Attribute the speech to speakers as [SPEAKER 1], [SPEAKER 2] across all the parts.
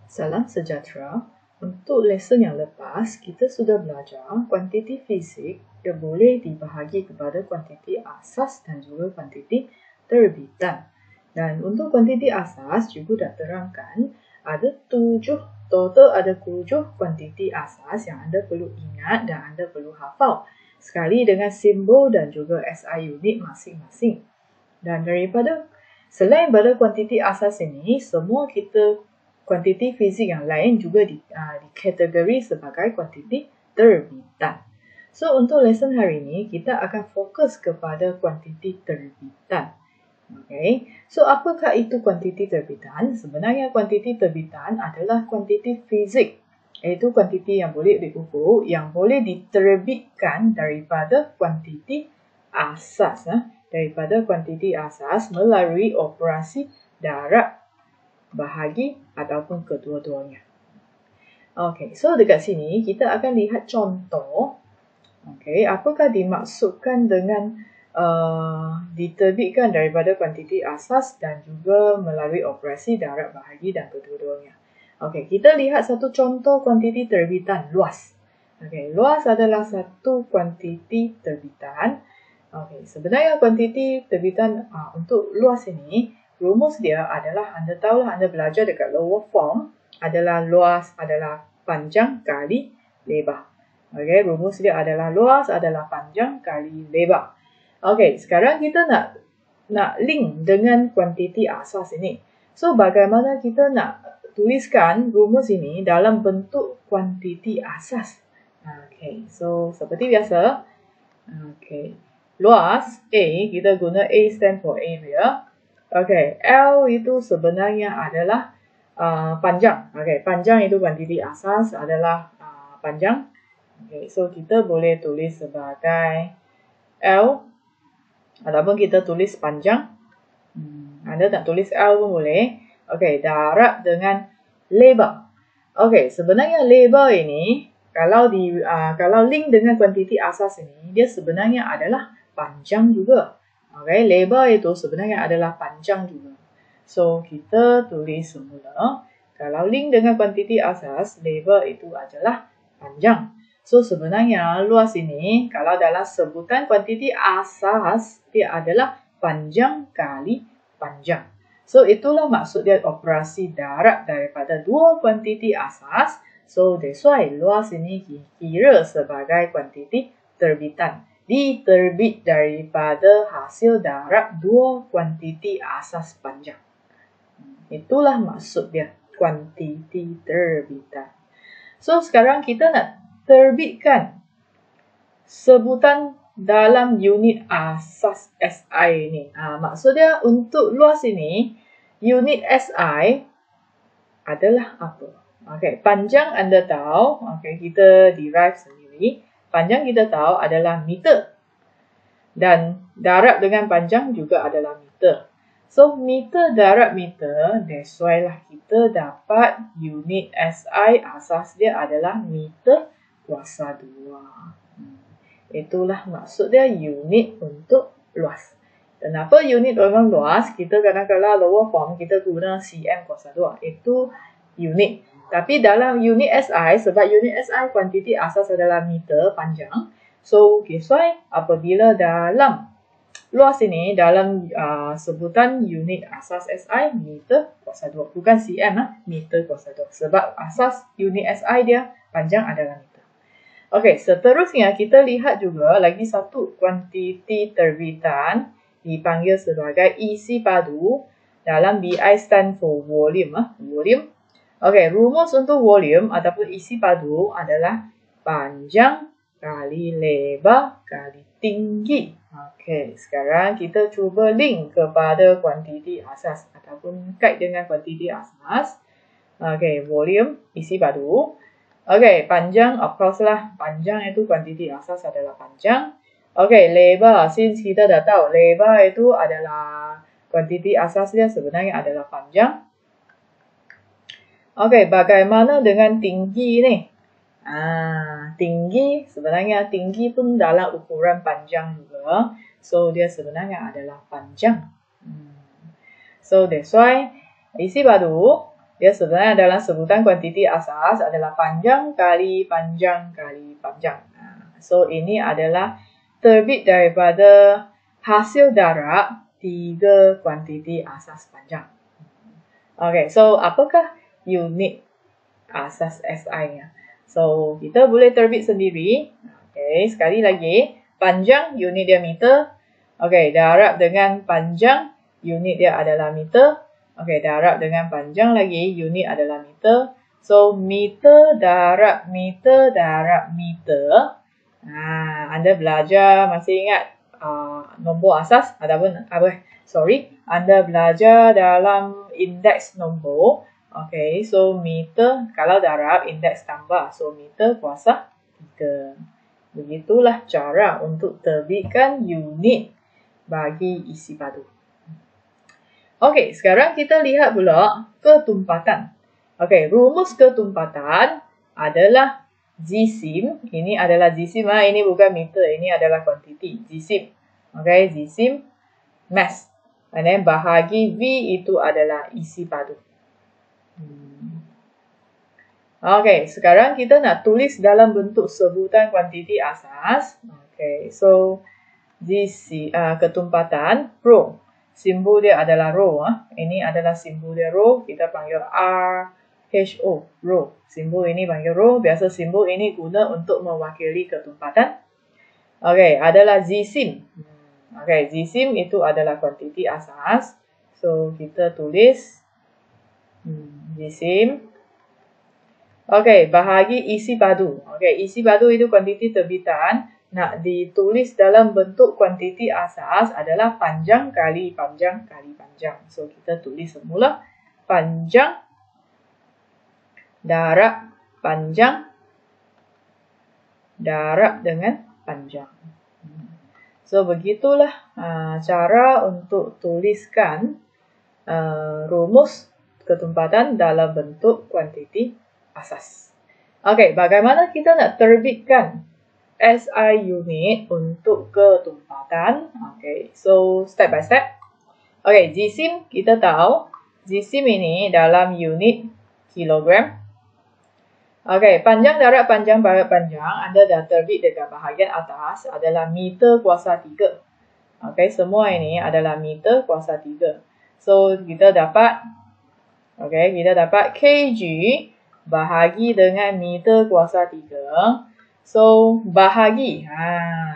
[SPEAKER 1] Salam sejahtera. Untuk lesen yang lepas, kita sudah belajar kuantiti fizik yang boleh dibahagi kepada kuantiti asas dan juga kuantiti terbitan. Dan untuk kuantiti asas juga dah terangkan ada 7 kuantiti asas yang anda perlu ingat dan anda perlu hafal. Sekali dengan simbol dan juga SI unit masing-masing. Dan selain pada kuantiti asas ini, semua kuantiti fizik yang lain juga dikategori sebagai kuantiti terbitan. So, untuk lesen hari ini, kita akan fokus kepada kuantiti terbitan. Okay. So, apakah itu kuantiti terbitan? Sebenarnya kuantiti terbitan adalah kuantiti fizik, iaitu kuantiti yang boleh diukur, yang boleh diterbitkan daripada kuantiti asas. Daripada kuantiti asas melalui operasi darab, bahagi ataupun kedua-duanya. Okey, so dekat sini kita akan lihat contoh. Okey, apakah dimaksudkan dengan diterbitkan daripada kuantiti asas dan juga melalui operasi darab, bahagi dan kedua-duanya. Okey, kita lihat satu contoh kuantiti terbitan luas. Okey, luas adalah satu kuantiti terbitan. Okey, sebenarnya kuantiti terbitan untuk luas ini, rumus dia adalah, anda tahulah, anda belajar dekat lower form, adalah luas adalah panjang kali lebar. Okey, rumus dia adalah luas adalah panjang kali lebar. Okey, sekarang kita nak link dengan kuantiti asas ini. So, bagaimana kita nak tuliskan rumus ini dalam bentuk kuantiti asas? Okey, so seperti biasa. Okey, luas A, kita guna A stand for area. Okey, L itu sebenarnya adalah panjang. Okey, panjang itu kuantiti asas adalah panjang. Okey, so kita boleh tulis sebagai L ataupun kita tulis panjang. Anda nak tulis L pun boleh. Okey, darab dengan lebar. Okey, sebenarnya lebar ini kalau link dengan kuantiti asas ini, dia sebenarnya adalah panjang juga. Okay, lebar itu sebenarnya adalah panjang juga. So, kita tulis semula. Kalau link dengan kuantiti asas, lebar itu adalah panjang. So, sebenarnya luas ini, kalau dalam sebutan kuantiti asas, dia adalah panjang kali panjang. So, itulah maksud dia operasi darab daripada dua kuantiti asas. So, that's why luas ini dikira sebagai kuantiti terbitan. Diterbit daripada hasil darab dua kuantiti asas panjang. Itulah maksud dia, kuantiti terbitan. So, sekarang kita nak terbitkan sebutan dalam unit asas SI ini. Maksudnya untuk luas ini, unit SI adalah apa? Okey, panjang anda tahu. Okey, kita derive sendiri. Panjang kita tahu adalah meter. Dan darab dengan panjang juga adalah meter. So, meter darab meter, that's why lah kita dapat unit SI asas dia adalah meter kuasa 2. Itulah maksud dia unit untuk luas. Kenapa unit orang luas? Kita kadang-kadang lower form kita guna cm kuasa 2. Itu unit. Tapi dalam unit SI, sebab unit SI kuantiti asas adalah meter panjang. So, that's why apabila dalam luas ini, dalam sebutan unit asas SI, meter kuasa 2. Bukan cm, meter kuasa 2. Sebab asas unit SI dia panjang adalah meter. Okey, seterusnya kita lihat juga lagi satu kuantiti terbitan dipanggil sebagai isi padu. Dalam BI stand for volume. Volume. Okey, rumus untuk volume ataupun isi padu adalah panjang kali lebar kali tinggi. Okey, sekarang kita cuba link kepada kuantiti asas ataupun kait dengan kuantiti asas. Okey, volume, isi padu. Okey, panjang, of course lah. Panjang itu kuantiti asas adalah panjang. Okey, lebar. Since kita dah tahu lebar itu adalah kuantiti asas dia sebenarnya adalah panjang. Okey, bagaimana dengan tinggi ni? Tinggi, sebenarnya tinggi pun dalam ukuran panjang juga. So, dia sebenarnya adalah panjang. So, that's why isi padu Dia sebenarnya dalam sebutan kuantiti asas adalah panjang kali panjang kali panjang. So, ini adalah terbit daripada hasil darab 3 kuantiti asas panjang. Okay, so apakah unit asas SI-nya? So, kita boleh terbit sendiri. Okay, sekali lagi, panjang unit dia meter. Okay, darab dengan panjang unit dia adalah meter. Okay, darab dengan panjang lagi unit adalah meter. So, meter darab meter darab meter. Anda belajar, masih ingat nombor asas ataupun Anda belajar dalam indeks nombor. Okay, so meter kalau darab indeks tambah, so meter kuasa 3. Begitulah cara untuk terbitkan unit bagi isi padu. Okay, sekarang kita lihat pula ketumpatan. Okay, rumus ketumpatan adalah jisim. Ini adalah jisim, ini bukan meter, ini adalah kuantiti. Jisim. Okay, jisim mass. And then bahagi V itu adalah isi padu. Okay, sekarang kita nak tulis dalam bentuk sebutan kuantiti asas. Okay, so ketumpatan rho. Simbol dia adalah rho. Ini adalah simbol dia rho. Kita panggil RHO, rho. Simbol ini panggil rho. Biasa simbol ini guna untuk mewakili ketumpatan. Okay, adalah jisim. Okay, jisim itu adalah kuantiti asas. So, kita tulis jisim. Okay, bahagi isi padu. Okay, isi padu itu kuantiti terbitan. Nak ditulis dalam bentuk kuantiti asas adalah panjang kali panjang kali panjang. So, kita tulis semula panjang darab panjang darab dengan panjang. So, begitulah cara untuk tuliskan rumus ketumpatan dalam bentuk kuantiti asas. Okay, bagaimana kita nak terbitkan SI unit untuk ketumpatan? Okay, so step by step. Okay, jisim kita tahu. Jisim ini dalam unit kilogram. Okay, panjang darab panjang darab panjang. Anda dah terbit dekat bahagian atas adalah meter kuasa 3. Okay, semua ini adalah meter kuasa 3. So, kita dapat kg bahagi dengan meter kuasa 3. So, bahagi.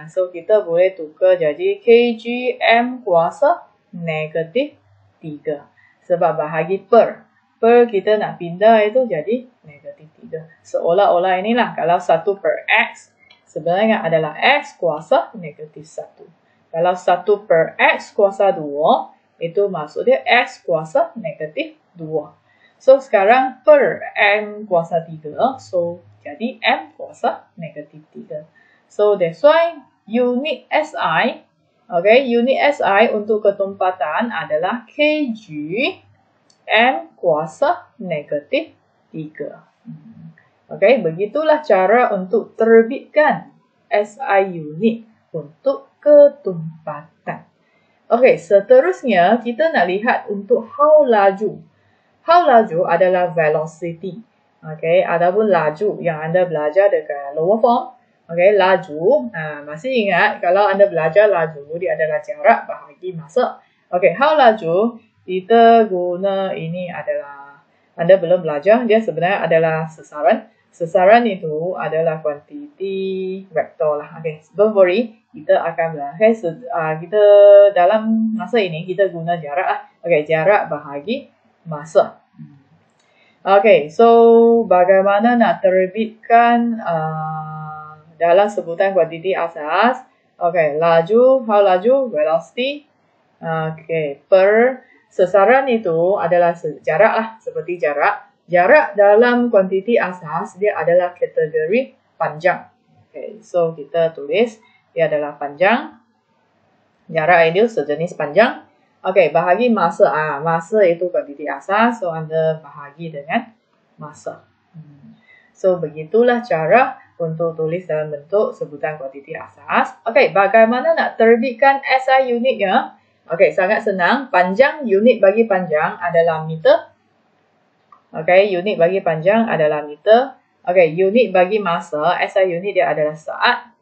[SPEAKER 1] So, kita boleh tukar jadi kg m kuasa negatif 3. Sebab bahagi per. Per kita nak pindah itu jadi negatif 3. Seolah-olah inilah kalau 1 per x sebenarnya adalah x kuasa negatif 1. Kalau 1 per x kuasa 2 itu maksudnya x kuasa negatif 2. So, sekarang per m kuasa 3. So, jadi m kuasa negatif 3. So, that's why unit SI, okay, unit SI untuk ketumpatan adalah kg m kuasa negatif 3. Okay, begitulah cara untuk terbitkan SI unit untuk ketumpatan. Okay, seterusnya kita nak lihat untuk how laju. How laju adalah velocity. Okay, ataupun laju yang anda belajar dekat lower form. Okay, laju. Masih ingat kalau anda belajar laju, dia adalah jarak bahagi masa. Okay, how laju, kita guna ini adalah, anda belum belajar, dia sebenarnya adalah sesaran. Sesaran itu adalah kuantiti vektor lah. Okay, don't worry, kita akan belajar. Okay, kita dalam masa ini, kita guna jarak lah. Okay, jarak bahagi masa. Okay, so bagaimana nak terbitkan dalam sebutan kuantiti asas? Okay, laju, how laju, velocity. Okay, per sesaran itu adalah jarak lah, seperti jarak. Jarak dalam kuantiti asas dia adalah kategori panjang. Okay, so kita tulis dia adalah panjang. Jarak itu sejenis panjang. Okay, bahagi masa. Masa itu kuantiti asas, so anda bahagi dengan masa. So, begitulah cara untuk tulis dalam bentuk sebutan kuantiti asas. Okay, bagaimana nak terbitkan SI unitnya? Okay, sangat senang. Panjang unit bagi panjang adalah meter. Okay, unit bagi panjang adalah meter. Okay, unit bagi masa, SI unit dia adalah saat.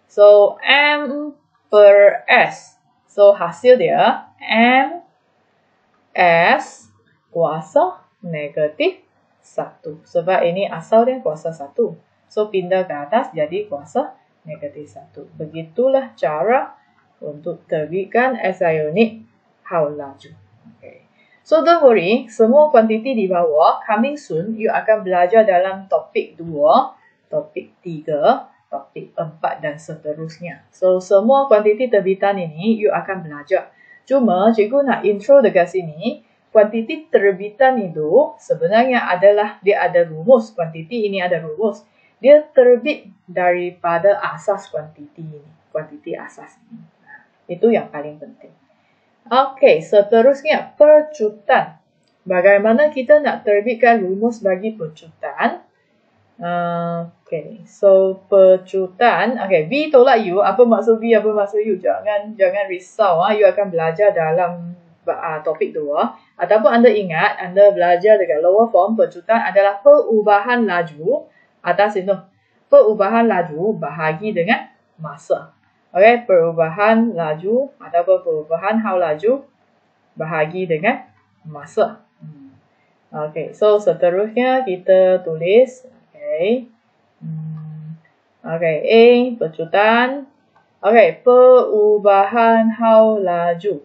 [SPEAKER 1] So, M per S. So, hasil dia M S kuasa negatif 1. Sebab ini asal dia kuasa 1. So, pindah ke atas jadi kuasa negatif 1. Begitulah cara untuk terbitkan SI unit haul laju. Okay. So, don't worry. Semua kuantiti di bawah, coming soon, you akan belajar dalam topik 2, topik 3, topik 4 dan seterusnya. So, semua kuantiti terbitan ini, you akan belajar. Cuma, cikgu nak intro dekat sini, kuantiti terbitan itu sebenarnya adalah, dia ada rumus. Kuantiti ini ada rumus. Dia terbit daripada asas kuantiti ini. Kuantiti asas ini. Itu yang paling penting. Okey, seterusnya percutan. Bagaimana kita nak terbitkan rumus bagi percutan? Okey, so percutan. Okey, V tolak U. Apa maksud V? Apa maksud U? Jangan risau. You akan belajar dalam topik 2. Ataupun anda ingat, anda belajar dekat lower form, percutan adalah perubahan laju atas itu. Perubahan laju bahagi dengan masa. Okey, perubahan laju ataupun perubahan haul laju bahagi dengan masa. Okey, so seterusnya kita tulis. Okey. Okey, A, percutan. Okey, perubahan haul laju.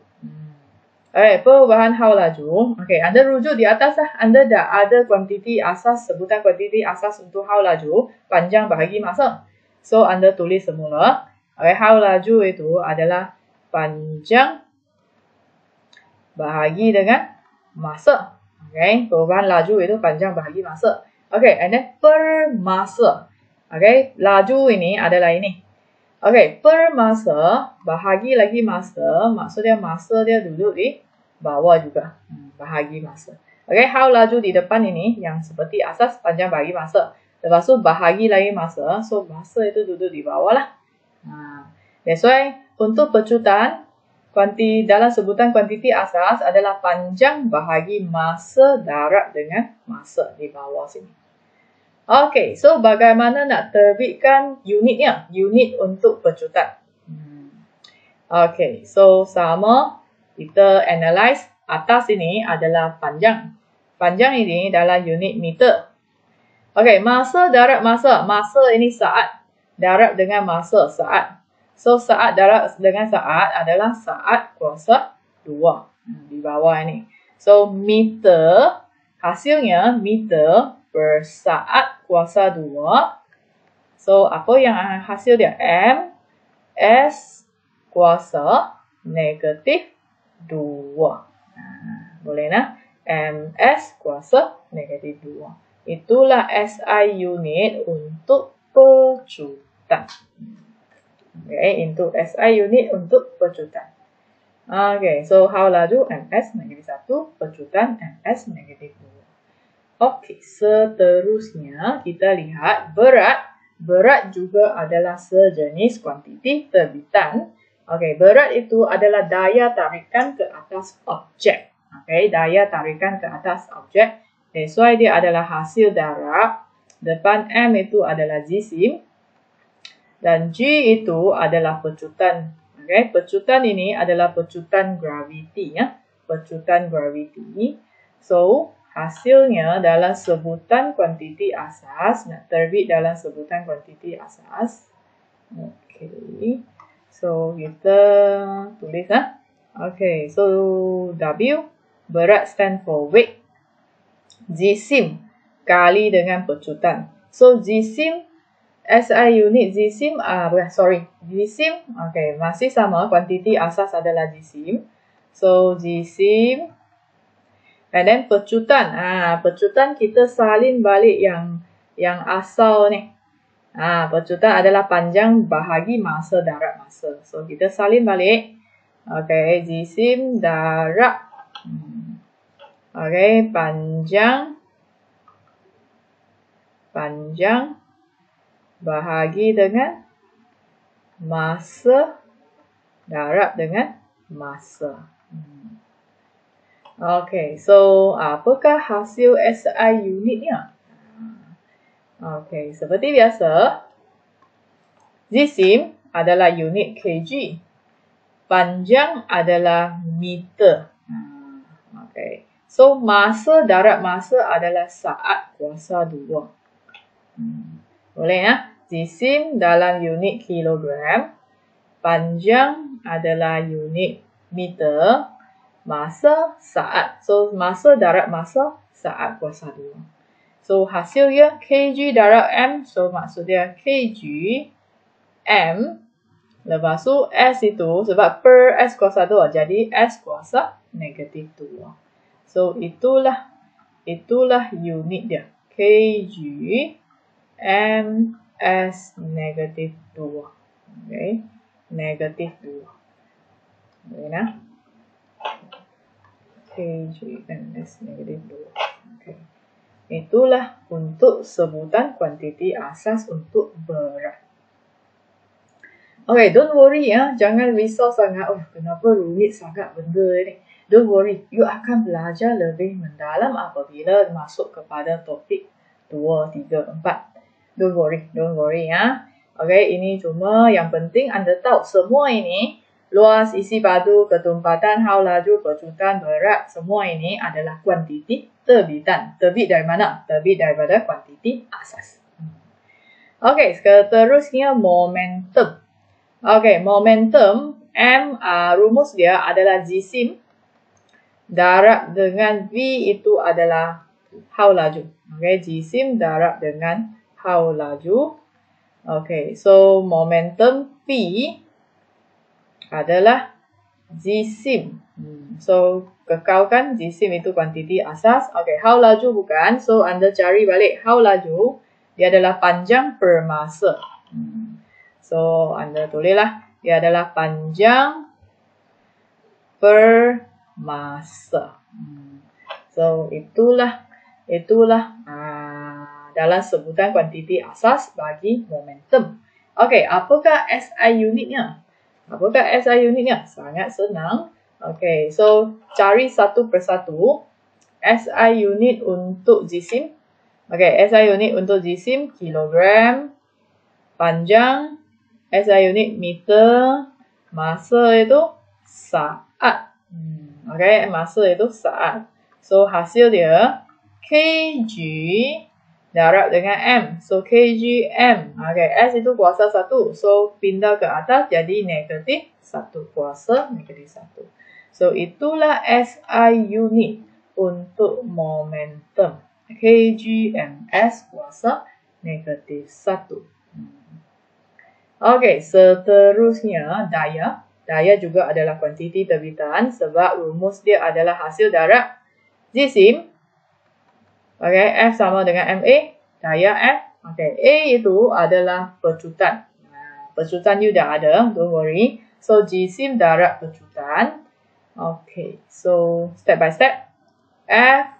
[SPEAKER 1] Okey, perubahan haul laju. Okey, anda rujuk di atas lah. Anda dah ada kuantiti asas, sebutan kuantiti asas untuk haul laju, panjang bahagi masa. So, anda tulis semula. Okey, haul laju itu adalah panjang bahagi dengan masa. Okey, perubahan laju itu panjang bahagi masa. Okey, and then per masa. Okey, laju ini adalah ini. Okey, per masa bahagi lagi masa, maksudnya masa dia duduk di bawah juga. Bahagi masa. Okey, haul laju di depan ini yang seperti asas panjang bahagi masa. Lepas tu bahagi lagi masa, so masa itu duduk di bawah lah. That's why untuk percutan, dalam sebutan kuantiti asas adalah panjang bahagi masa darat dengan masa di bawah sini. Okey, so bagaimana nak terbitkan unitnya? Unit untuk percutan. Okey, so sama kita analyse atas ini adalah panjang. Panjang ini dalam unit meter. Okey, masa darat masa. Masa ini saat. Darat dengan masa saat. So, saat darat dengan saat adalah saat kuasa 2. Di bawah ini. So, meter, hasilnya meter per saat kuasa 2. So, apa yang hasil dia? M, S kuasa negatif 2. Boleh nak? M, S kuasa negatif 2. Itulah SI unit untuk percutan. Okay, into SI unit untuk percutan. Okay, so haul laju MS negatif 1, percutan MS negatif 2. Okay, seterusnya kita lihat berat. Berat juga adalah sejenis kuantiti terbitan. Okay, berat itu adalah daya tarikan ke atas objek. Okay, daya tarikan ke atas objek. That's why dia adalah hasil darab. Depan M itu adalah jisim. Dan G itu adalah percutan. Okay, percutan ini adalah percutan graviti. Ya. Percutan graviti. So, hasilnya dalam sebutan kuantiti asas. Nak terbit dalam sebutan kuantiti asas. Okay. So, kita tulis. Okay, so W. Berat stand for weight. Jisim kali dengan percutan. So, jisim SI unit jisim, jisim, okay, masih sama, kuantiti asas adalah jisim. So, jisim, and then percutan, percutan kita salin balik yang asal ni. Percutan adalah panjang bahagi masa darat masa. So, kita salin balik, okay, jisim, darat, okay, panjang, bahagi dengan masa, darab dengan masa. Okay, so apakah hasil SI unitnya? Okay, seperti biasa, jisim adalah unit kg, panjang adalah meter. Okay, so masa darat masa adalah saat kuasa 2. Boleh ya? Jisim dalam unit kilogram, panjang adalah unit meter, masa saat. So masa darat masa saat kuasa 2. So hasilnya kg darab m, so maksudnya kg m, lepas tu s itu sebab per s kuasa 2 jadi s kuasa negatif 2. So itulah unit dia, kg m s negatif 2. Okay, negatif 2. Okay, nah. kg m s negatif 2. Okay. Itulah untuk sebutan kuantiti asas untuk berat. Okay, don't worry ya, jangan risau sangat. Oh, kenapa rumit sangat benda ni? Don't worry, you akan belajar lebih mendalam apabila masuk kepada topik 2, 3, 4. Don't worry ya. Okay, ini cuma yang penting anda tahu semua ini, luas, isi padu, ketumpatan, haul laju, pecutan, berat, semua ini adalah kuantiti terbitan. Terbit dari mana? Terbit daripada kuantiti asas. Okay, seterusnya momentum. Okay, momentum, rumus dia adalah jisim darab dengan V itu adalah haul laju. Okay, jisim darab dengan haul laju. Okay, so momentum P adalah jisim. So, kekalkan jisim itu kuantiti asas. Okay, haul laju bukan. So, anda cari balik haul laju. Dia adalah panjang per masa. So, anda tulislah. Dia adalah panjang per masa. So, itulah dalam sebutan kuantiti asas bagi momentum. Okay, apakah SI unitnya? Sangat senang. Okay, so cari satu persatu. SI unit untuk jisim. Okay, SI unit untuk jisim kilogram, panjang, SI unit meter, masa itu saat. Okay, masa itu saat. So hasil dia kg darab dengan m. So kg m. Okay, s itu kuasa 1. So pindah ke atas jadi negatif 1. Kuasa negatif 1. So itulah SI unit untuk momentum. kg ms kuasa negatif 1. Okay, seterusnya daya. Daya juga adalah kuantiti terbitan sebab rumus dia adalah hasil darab jisim. Okay, F sama dengan MA. Daya F. Okay, A itu adalah pecutan. Pecutan you dah ada, don't worry. So, jisim darab pecutan. Okay, so step by step. F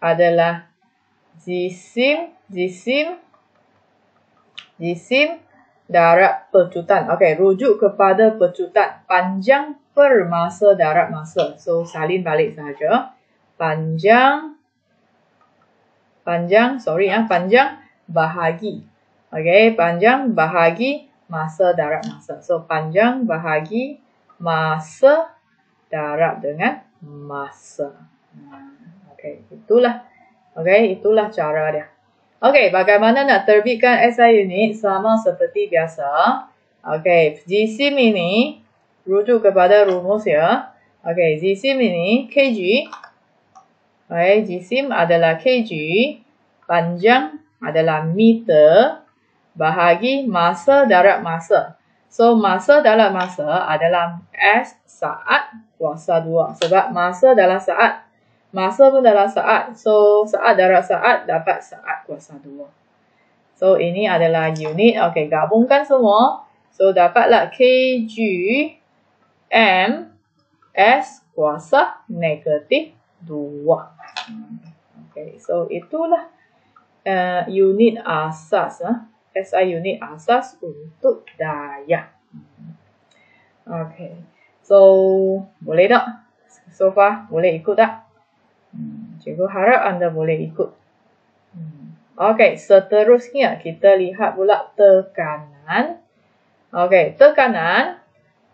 [SPEAKER 1] adalah jisim darab pecutan. Okay, rujuk kepada pecutan. Panjang per masa darab masa. So, salin balik sahaja. Panjang bahagi. Okay, panjang bahagi masa darab masa. So, panjang bahagi masa darab dengan masa. Okay, itulah cara dia. Okay, bagaimana nak terbitkan SI unit? Sama seperti biasa. Okay, jisim ini rujuk kepada rumus ya. Okay, jisim ini kg. Okay, jisim adalah kg, panjang adalah meter, bahagi masa darab masa. So, masa dalam masa adalah S saat kuasa 2. Sebab masa dalam saat. Masa pun dalam saat. So, saat darab saat dapat saat kuasa 2. So, ini adalah unit. Okay, gabungkan semua. So, dapatlah kg m S kuasa negatif 2. Okay, so itulah unit asas. SI unit asas untuk daya. Okay, so boleh tak? So far boleh ikut tak? Cikgu harap anda boleh ikut. Okey, seterusnya kita lihat pula tekanan. Okey, tekanan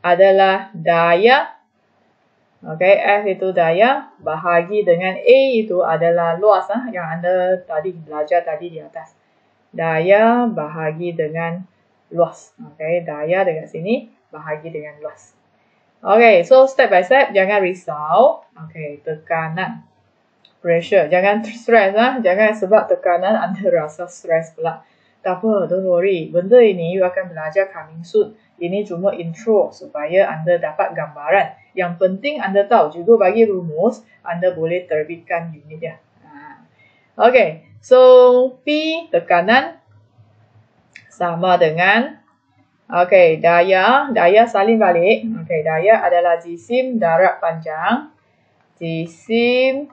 [SPEAKER 1] adalah daya. Okey, F itu daya, bahagi dengan A itu adalah luas yang anda tadi belajar tadi di atas. Daya bahagi dengan luas. Okey, daya dekat sini bahagi dengan luas. Okey, so step by step, jangan risau. Okey, tekanan. Pressure, jangan stress jangan sebab tekanan anda rasa stress pula. Tak apa, don't worry. Benda ini you akan belajar coming soon. Ini cuma intro supaya anda dapat gambaran. Yang penting anda tahu, cikgu bagi rumus, anda boleh terbitkan unit dia. Okey, so P tekanan sama dengan daya salin balik. Okey, daya adalah jisim darab panjang. Jisim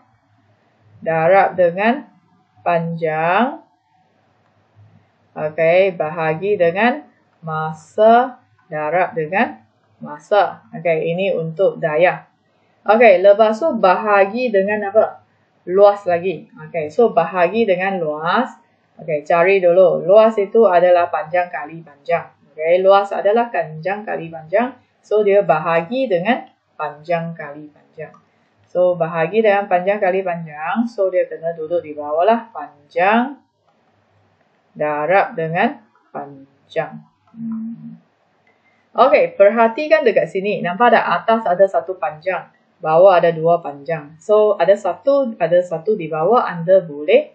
[SPEAKER 1] darab dengan panjang. Okey, bahagi dengan massa darab dengan massa. Okey, ini untuk daya. Okey, lepas tu bahagi dengan apa? Luas lagi. Okey, so bahagi dengan luas. Okey, cari dulu. Luas itu adalah panjang kali panjang. Okey, luas adalah panjang kali panjang. So, dia bahagi dengan panjang kali panjang. So, bahagi dengan panjang kali panjang. So, dia kena duduk di bawah lah. Panjang darab dengan panjang. Okey, perhatikan dekat sini. Nampak tak? Atas ada satu panjang. Bawah ada dua panjang. So, ada satu di bawah. Anda boleh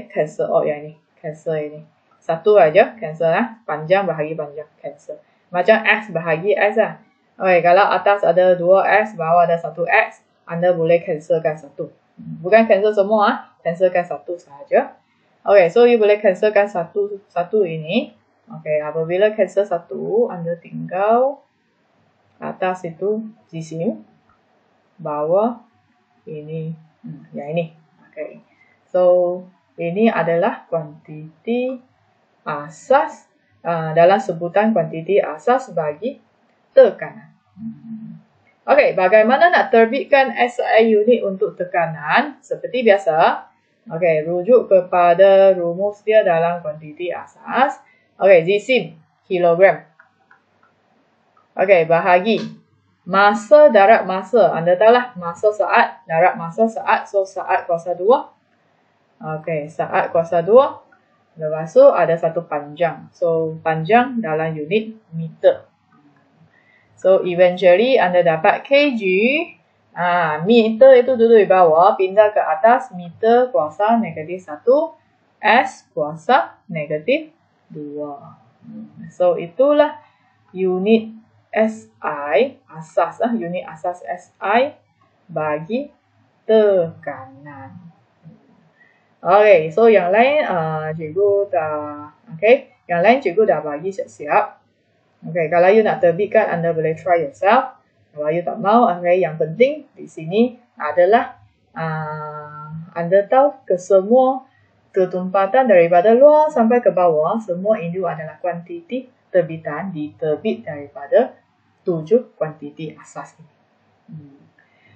[SPEAKER 1] cancel out yang ini. Cancel ini. Satu aja cancel lah. Panjang bahagi panjang. Cancel. Macam X bahagi X lah. Okey, kalau atas ada 2X, bawah ada 1X, anda boleh cancelkan satu. Bukan cancel semua, cancelkan satu sahaja. Okey, so you boleh cancelkan satu ini. Okey, apabila cancel satu, anda tinggal atas itu jisim, bawah ini, yang ini. Okey, so ini adalah kuantiti asas dalam sebutan kuantiti asas bagi tekanan. Okey, bagaimana nak terbitkan SI unit untuk tekanan? Seperti biasa, okey, rujuk kepada rumus dia dalam kuantiti asas. Okey, jisim, kilogram. Okey, bahagi massa darab massa. Anda tahulah massa saat darab massa saat. So, saat kuasa 2. Okey, saat kuasa 2. Lepas tu ada satu panjang. So, panjang dalam unit meter. So, eventually anda dapat kg. Meter itu duduk di bawah. Pindah ke atas. Meter kuasa negatif 1. S kuasa negatif 2. So, itulah unit SI. Asas lah. Unit asas SI bagi tekanan. Okay. So, yang lain cikgu dah. Okay. Yang lain cikgu dah bagi siap-siap. Okay, kalau you nak terbitkan, anda boleh try yourself. Kalau you tak mau, okay, yang penting di sini adalah anda tahu kesemua ketumpatan daripada luar sampai ke bawah, semua itu adalah kuantiti terbitan diterbit daripada 7 kuantiti asas ini.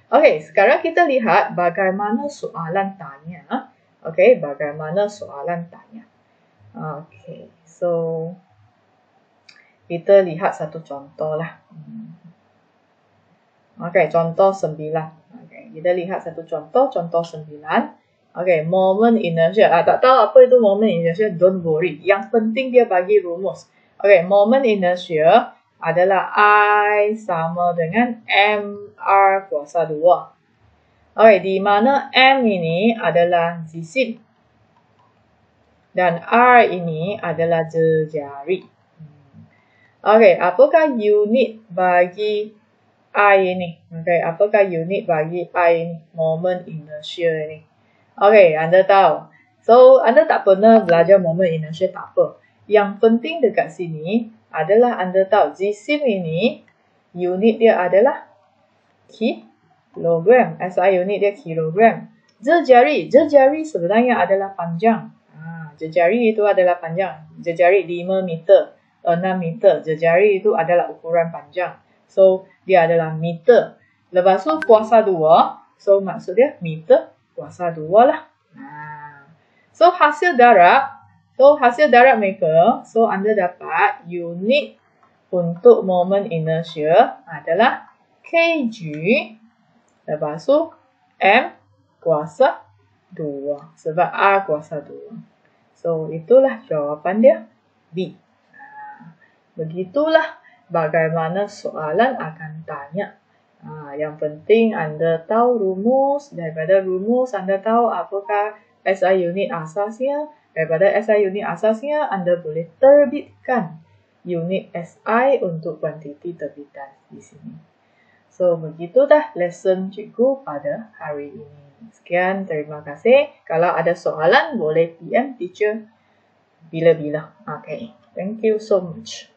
[SPEAKER 1] Okay, sekarang kita lihat bagaimana soalan tanya. Okay, bagaimana soalan tanya. Okay, so kita lihat satu contoh lah. Okey, contoh 9. Okey, kita lihat satu contoh 9. Okey, moment inertia. Tak tahu apa itu moment inertia, don't worry. Yang penting dia bagi rumus. Okey, moment inertia adalah I sama dengan MR kuasa 2. Okey, di mana M ini adalah jisim dan R ini adalah jejari. Okey, apakah unit bagi I ini? Okey, apakah unit bagi I ini? Moment inertia ini. Okey, anda tahu. So, anda tak pernah belajar moment inertia, tak apa. Yang penting dekat sini adalah anda tahu jisim ini, unit dia adalah kilogram. SI unit dia kilogram. Jejari sebenarnya adalah panjang. Jejari itu adalah panjang. Jejari 5 meter. 6 meter. Jejari itu adalah ukuran panjang. So, dia adalah meter. Lepas tu kuasa 2. So, maksudnya meter kuasa 2 lah. So, hasil darab mereka, so anda dapat unit untuk moment inertia adalah kg, lepas tu m kuasa 2, sebab A kuasa 2. So, itulah jawapan dia B. Begitulah bagaimana soalan akan tanya. Yang penting anda tahu rumus, daripada rumus anda tahu apakah SI unit asasnya, daripada SI unit asasnya anda boleh terbitkan unit SI untuk kuantiti terbitan di sini. So, begitu dah lesson cikgu pada hari ini. Sekian, terima kasih. Kalau ada soalan, boleh PM teacher bila-bila. Okay, thank you so much.